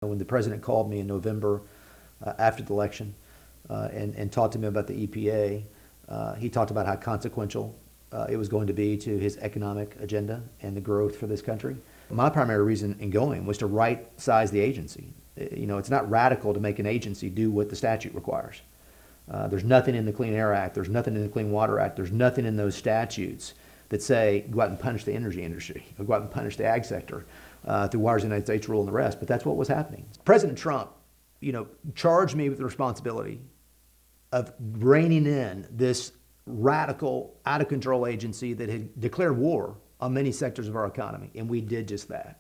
When the president called me in November after the election and talked to me about the EPA, he talked about how consequential it was going to be to his economic agenda and the growth for this country. My primary reason in going was to right-size the agency. It's not radical to make an agency do what the statute requires. There's nothing in the Clean Air Act, there's nothing in the Clean Water Act, there's nothing in those statutes that say go out and punish the energy industry, or go out and punish the ag sector through Wires of the United States rule and the rest. But that's what was happening. President Trump, charged me with the responsibility of reining in this radical, out of control agency that had declared war on many sectors of our economy, and we did just that.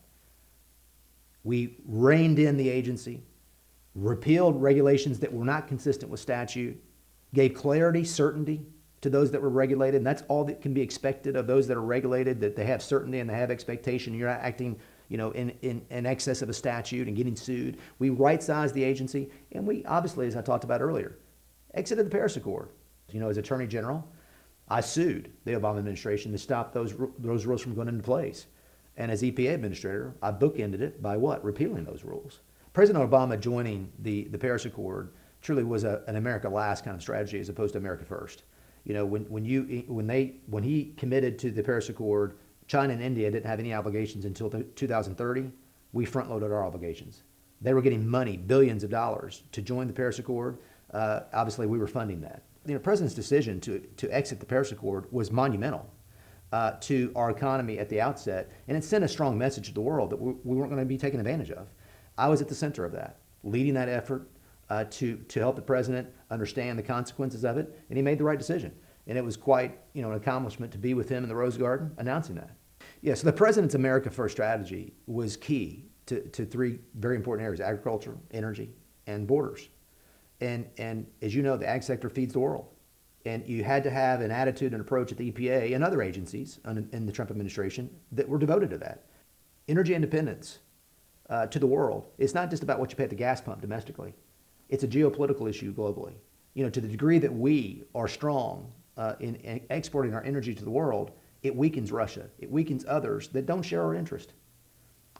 We reined in the agency, repealed regulations that were not consistent with statute, gave clarity, certainty to those that were regulated, and that's all that can be expected of those that are regulated, that they have certainty and they have expectation. You're not acting, in excess of a statute and getting sued. We right-sized the agency, and we obviously, as I talked about earlier, exited the Paris Accord. As Attorney General, I sued the Obama administration to stop those rules from going into place. And as EPA administrator, I bookended it by what? Repealing those rules. President Obama joining the Paris Accord truly was an America Last kind of strategy as opposed to America First. When he committed to the Paris Accord, China and India didn't have any obligations until 2030. We front-loaded our obligations. They were getting money, billions of dollars, to join the Paris Accord. Obviously, we were funding that. The President's decision to exit the Paris Accord was monumental to our economy at the outset, and it sent a strong message to the world that we weren't going to be taken advantage of. I was at the center of that, leading that effort to help the President understand the consequences of it, and he made the right decision. And it was quite an accomplishment to be with him in the Rose Garden announcing that. Yeah, so the President's America First strategy was key to three very important areas: agriculture, energy, and borders. And as you know, the ag sector feeds the world. And you had to have an attitude and approach at the EPA and other agencies in the Trump administration that were devoted to that. Energy independence to the world, it's not just about what you pay at the gas pump domestically. It's a geopolitical issue globally. To the degree that we are strong in exporting our energy to the world, it weakens Russia. It weakens others that don't share our interest.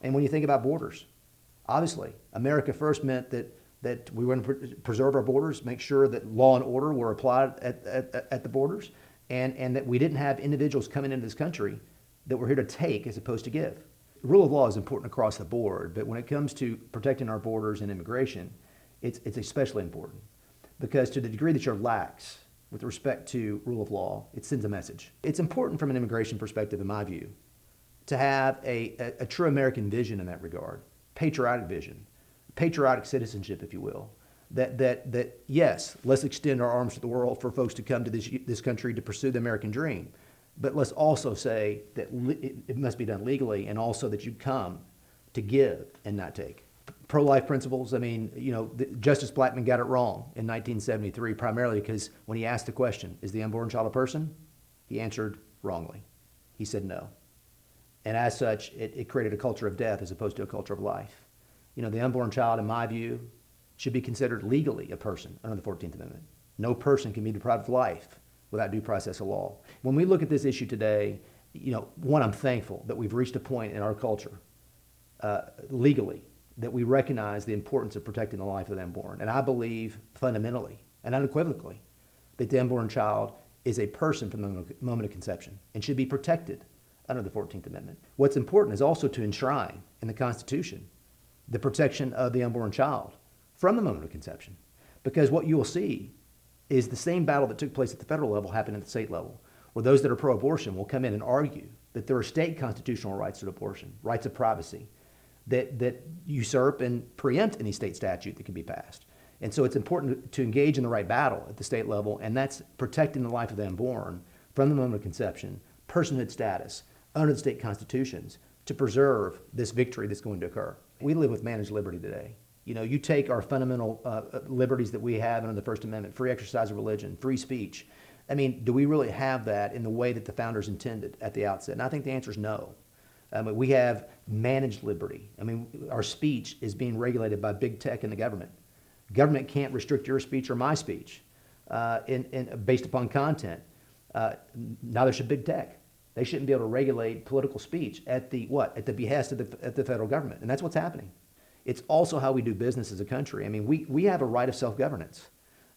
And when you think about borders, obviously, America First meant that we want to preserve our borders, make sure that law and order were applied at the borders, and that we didn't have individuals coming into this country that were here to take as opposed to give. Rule of law is important across the board, but when it comes to protecting our borders and immigration, it's especially important, because to the degree that you're lax with respect to rule of law, it sends a message. It's important from an immigration perspective, in my view, to have a true American vision in that regard, patriotic vision, patriotic citizenship, if you will, that yes, let's extend our arms to the world for folks to come to this country to pursue the American dream, but let's also say that it must be done legally, and also that you come to give and not take. Pro-life principles, Justice Blackmun got it wrong in 1973, primarily because when he asked the question, is the unborn child a person? He answered wrongly. He said no. And as such, it created a culture of death as opposed to a culture of life. The unborn child, in my view, should be considered legally a person under the 14th Amendment. No person can be deprived of life without due process of law. When we look at this issue today, one, I'm thankful that we've reached a point in our culture, legally, that we recognize the importance of protecting the life of the unborn. And I believe fundamentally and unequivocally that the unborn child is a person from the moment of conception and should be protected under the 14th Amendment. What's important is also to enshrine in the Constitution the protection of the unborn child from the moment of conception. Because what you will see is the same battle that took place at the federal level happened at the state level, where those that are pro-abortion will come in and argue that there are state constitutional rights to abortion, rights of privacy, that usurp and preempt any state statute that can be passed. And so it's important to engage in the right battle at the state level, and that's protecting the life of the unborn from the moment of conception, personhood status, under the state constitutions, to preserve this victory that's going to occur. We live with managed liberty today. You take our fundamental liberties that we have under the First Amendment, free exercise of religion, free speech. Do we really have that in the way that the founders intended at the outset? And I think the answer is no. We have managed liberty. Our speech is being regulated by big tech and the government. Government can't restrict your speech or my speech based upon content. Neither should big tech. They shouldn't be able to regulate political speech at the behest of the federal government. And that's what's happening. It's also how we do business as a country. I mean, we have a right of self-governance.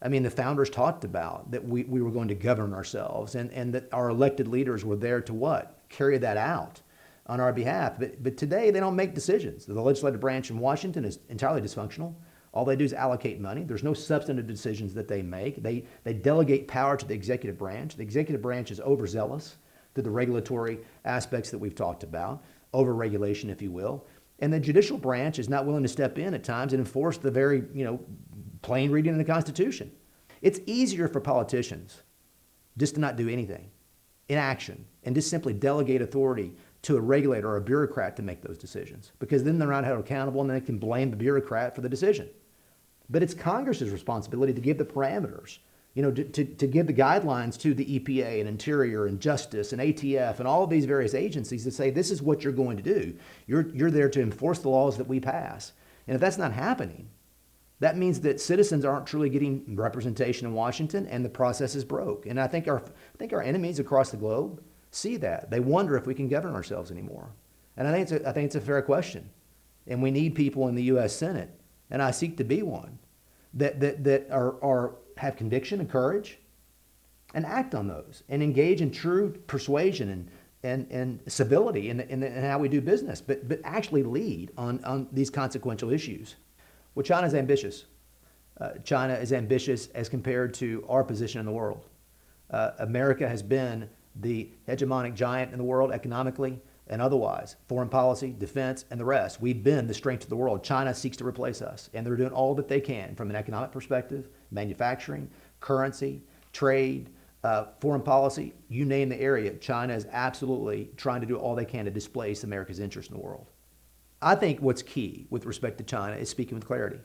I mean, the founders talked about that we were going to govern ourselves, and that our elected leaders were there to what? Carry that out on our behalf. But today, they don't make decisions. The legislative branch in Washington is entirely dysfunctional. All they do is allocate money. There's no substantive decisions that they make. They delegate power to the executive branch. The executive branch is overzealous to the regulatory aspects that we've talked about, overregulation, if you will. And the judicial branch is not willing to step in at times and enforce the very, plain reading of the Constitution. It's easier for politicians just to not do anything, inaction, and just simply delegate authority to a regulator or a bureaucrat to make those decisions, because then they're not held accountable and they can blame the bureaucrat for the decision. But it's Congress's responsibility to give the parameters, to give the guidelines to the EPA and Interior and Justice and ATF and all of these various agencies to say, this is what you're going to do. You're there to enforce the laws that we pass. And if that's not happening, that means that citizens aren't truly getting representation in Washington, and the process is broke. And I think our enemies across the globe see that. They wonder if we can govern ourselves anymore. And I think it's a fair question. And we need people in the U.S. Senate, and I seek to be one, that have conviction and courage and act on those and engage in true persuasion and civility in how we do business, but actually lead on these consequential issues. Well, China's ambitious. China is ambitious as compared to our position in the world. America has been the hegemonic giant in the world economically and otherwise, foreign policy, defense, and the rest. We've been the strength of the world. China seeks to replace us, and they're doing all that they can from an economic perspective, manufacturing, currency, trade, foreign policy, you name the area. China is absolutely trying to do all they can to displace America's interest in the world. I think what's key with respect to China is speaking with clarity.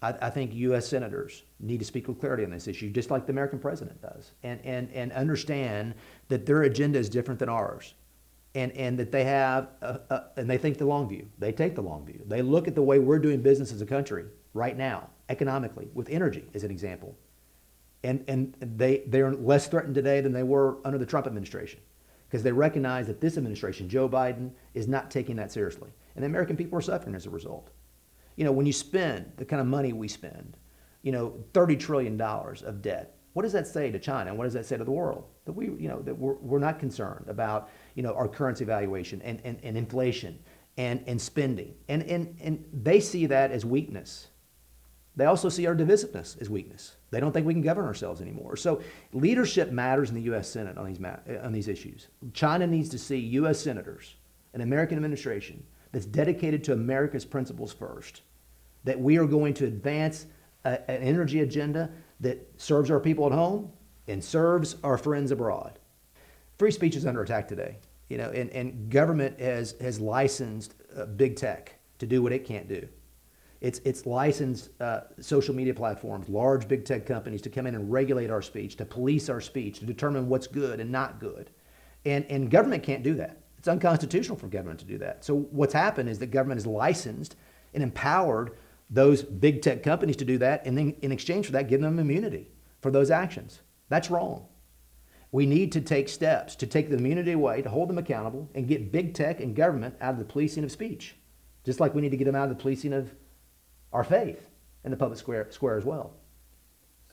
I think U.S. senators need to speak with clarity on this issue, just like the American president does, and understand that their agenda is different than ours, and that they have, and they think the long view. They take the long view. They look at the way we're doing business as a country right now, economically, with energy as an example, and they're less threatened today than they were under the Trump administration, because they recognize that this administration, Joe Biden, is not taking that seriously. And the American people are suffering as a result. When you spend the kind of money we spend, $30 trillion of debt, what does that say to China? And what does that say to the world? That we're not concerned about, our currency valuation and inflation and spending. And they see that as weakness. They also see our divisiveness as weakness. They don't think we can govern ourselves anymore. So leadership matters in the U.S. Senate on these issues. China needs to see U.S. senators, an American administration that's dedicated to America's principles first, that we are going to advance an energy agenda that serves our people at home and serves our friends abroad. Free speech is under attack today, and government has licensed big tech to do what it can't do. It's licensed social media platforms, large big tech companies to come in and regulate our speech, to police our speech, to determine what's good and not good. And government can't do that. It's unconstitutional for government to do that. So what's happened is that government has licensed and empowered those big tech companies to do that, and then in exchange for that, give them immunity for those actions. That's wrong. We need to take steps to take the immunity away, to hold them accountable, and get big tech and government out of the policing of speech, just like we need to get them out of the policing of our faith in the public square as well.